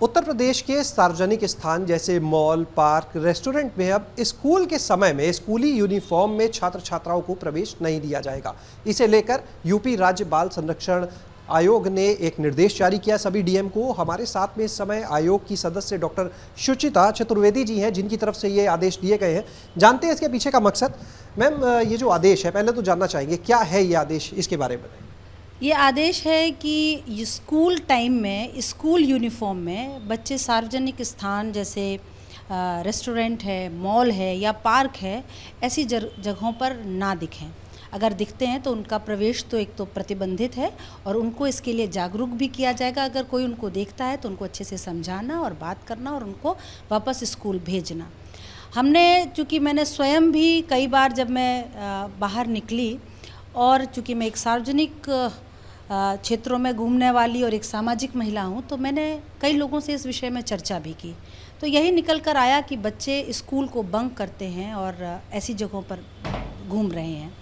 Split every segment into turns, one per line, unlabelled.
उत्तर प्रदेश के सार्वजनिक स्थान जैसे मॉल, पार्क, रेस्टोरेंट में अब स्कूल के समय में स्कूली यूनिफॉर्म में छात्र छात्राओं को प्रवेश नहीं दिया जाएगा। इसे लेकर यूपी राज्य बाल संरक्षण आयोग ने एक निर्देश जारी किया सभी डीएम को। हमारे साथ में इस समय आयोग की सदस्य डॉक्टर शुचिता चतुर्वेदी जी हैं, जिनकी तरफ से ये आदेश दिए गए हैं। जानते हैं इसके पीछे का मकसद। मैम, ये जो आदेश है, पहले तो जानना चाहेंगे क्या है ये आदेश, इसके बारे में बताइए।
ये आदेश है कि स्कूल टाइम में स्कूल यूनिफॉर्म में बच्चे सार्वजनिक स्थान जैसे रेस्टोरेंट है, मॉल है या पार्क है, ऐसी जगहों पर ना दिखें। अगर दिखते हैं तो उनका प्रवेश तो एक तो प्रतिबंधित है और उनको इसके लिए जागरूक भी किया जाएगा। अगर कोई उनको देखता है तो उनको अच्छे से समझाना और बात करना और उनको वापस स्कूल भेजना। हमने चूँकि मैंने स्वयं भी कई बार जब मैं बाहर निकली और चूँकि मैं एक सार्वजनिक क्षेत्रों में घूमने वाली और एक सामाजिक महिला हूँ, तो मैंने कई लोगों से इस विषय में चर्चा भी की। तो यही निकल कर आया कि बच्चे स्कूल को बंक करते हैं और ऐसी जगहों पर घूम रहे हैं।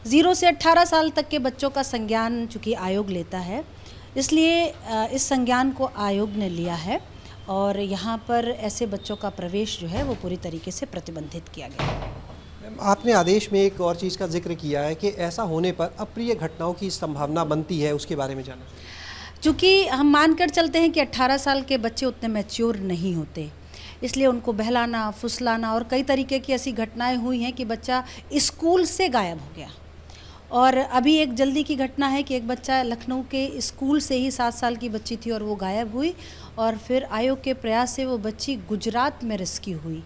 0 से 18 साल तक के बच्चों का संज्ञान चूँकि आयोग लेता है, इसलिए इस संज्ञान को आयोग ने लिया है और यहाँ पर ऐसे बच्चों का प्रवेश जो है वो पूरी तरीके से प्रतिबंधित किया गया है।
आपने आदेश में एक और चीज़ का जिक्र किया है कि ऐसा होने पर अप्रिय घटनाओं की संभावना बनती है, उसके बारे में जानना।
चूँकि हम मानकर चलते हैं कि 18 साल के बच्चे उतने मैच्योर नहीं होते, इसलिए उनको बहलाना, फुसलाना और कई तरीके की ऐसी घटनाएं हुई हैं कि बच्चा स्कूल से गायब हो गया। और अभी एक जल्दी की घटना है कि एक बच्चा लखनऊ के स्कूल से ही 7 साल की बच्ची थी और वो गायब हुई और फिर आयोग के प्रयास से वो बच्ची गुजरात में रेस्क्यू हुई।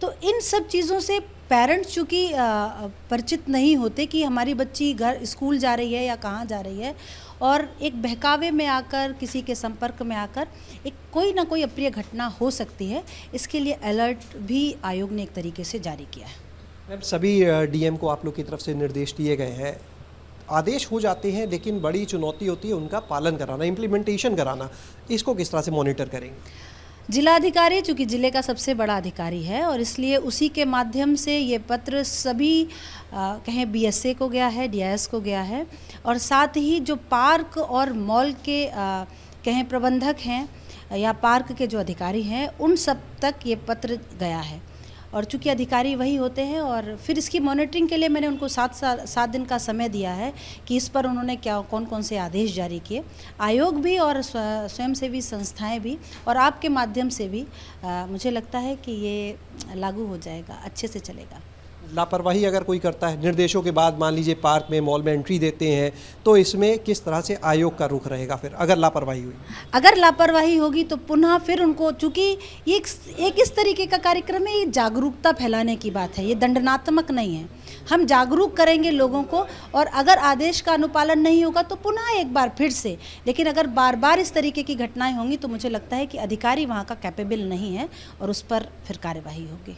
तो इन सब चीज़ों से पेरेंट्स चूँकि परिचित नहीं होते कि हमारी बच्ची घर स्कूल जा रही है या कहाँ जा रही है, और एक बहकावे में आकर, किसी के संपर्क में आकर एक कोई ना कोई अप्रिय घटना हो सकती है। इसके लिए अलर्ट भी आयोग ने एक तरीके से जारी किया है।
मैम, सभी डीएम को आप लोग की तरफ से निर्देश दिए गए हैं, आदेश हो जाते हैं, लेकिन बड़ी चुनौती होती है उनका पालन कराना, इम्प्लीमेंटेशन कराना। इसको किस तरह से मॉनिटर करेंगे?
जिलाधिकारी चूँकि ज़िले का सबसे बड़ा अधिकारी है और इसलिए उसी के माध्यम से ये पत्र सभी कहें बीएसए को गया है, डीआईएस को गया है और साथ ही जो पार्क और मॉल के कहें प्रबंधक हैं या पार्क के जो अधिकारी हैं, उन सब तक ये पत्र गया है। और चूँकि अधिकारी वही होते हैं और फिर इसकी मॉनिटरिंग के लिए मैंने उनको 7 दिन का समय दिया है कि इस पर उन्होंने कौन कौन से आदेश जारी किए। आयोग भी और स्वयंसेवी संस्थाएं भी और आपके माध्यम से भी मुझे लगता है कि ये लागू हो जाएगा, अच्छे से चलेगा।
लापरवाही अगर कोई करता है, निर्देशों के बाद मान लीजिए पार्क में, मॉल में एंट्री देते हैं, तो इसमें किस तरह से आयोग का रुख रहेगा फिर अगर लापरवाही हुई?
अगर लापरवाही होगी तो पुनः फिर उनको, चूँकि ये एक इस तरीके का कार्यक्रम है, ये जागरूकता फैलाने की बात है, ये दंडनात्मक नहीं है। हम जागरूक करेंगे लोगों को और अगर आदेश का अनुपालन नहीं होगा तो पुनः एक बार फिर से, लेकिन अगर बार बार इस तरीके की घटनाएं होंगी तो मुझे लगता है कि अधिकारी वहाँ का कैपेबल नहीं है और उस पर फिर कार्यवाही होगी।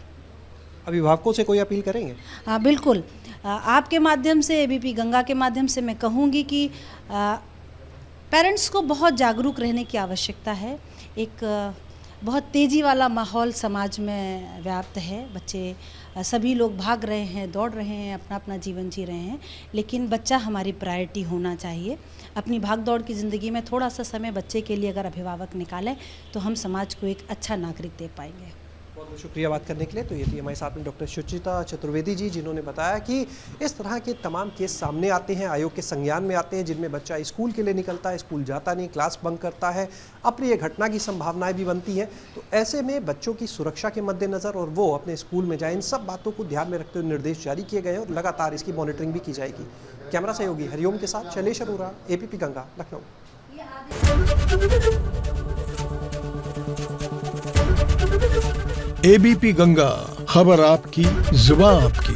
अभिभावकों से कोई अपील करेंगे?
हाँ, बिल्कुल। आपके माध्यम से, एबीपी गंगा के माध्यम से मैं कहूँगी कि पेरेंट्स को बहुत जागरूक रहने की आवश्यकता है। एक बहुत तेज़ी वाला माहौल समाज में व्याप्त है। बच्चे सभी लोग भाग रहे हैं, दौड़ रहे हैं, अपना अपना जीवन जी रहे हैं, लेकिन बच्चा हमारी प्रायोरिटी होना चाहिए। अपनी भाग दौड़ की ज़िंदगी में थोड़ा सा समय बच्चे के लिए अगर अभिभावक निकालें तो हम समाज को एक अच्छा नागरिक दे पाएंगे।
बहुत बहुत शुक्रिया बात करने के लिए। तो ये थी हमारे साथ में डॉक्टर शुचिता चतुर्वेदी जी, जिन्होंने बताया कि इस तरह के तमाम केस सामने आते हैं, आयोग के संज्ञान में आते हैं, जिनमें बच्चा स्कूल के लिए निकलता है, स्कूल जाता नहीं, क्लास बंक करता है, अप्रिय घटना की संभावनाएं भी बनती हैं। तो ऐसे में बच्चों की सुरक्षा के मद्देनज़र और वो अपने स्कूल में जाए, इन सब बातों को ध्यान में रखते हुए निर्देश जारी किए गए और लगातार इसकी मॉनिटरिंग भी की जाएगी। कैमरा सहयोगी हरिओम के साथ शैलेश अरोरा, एबीपी गंगा, लखनऊ।
एबीपी गंगा, खबर आपकी, जुबान आपकी।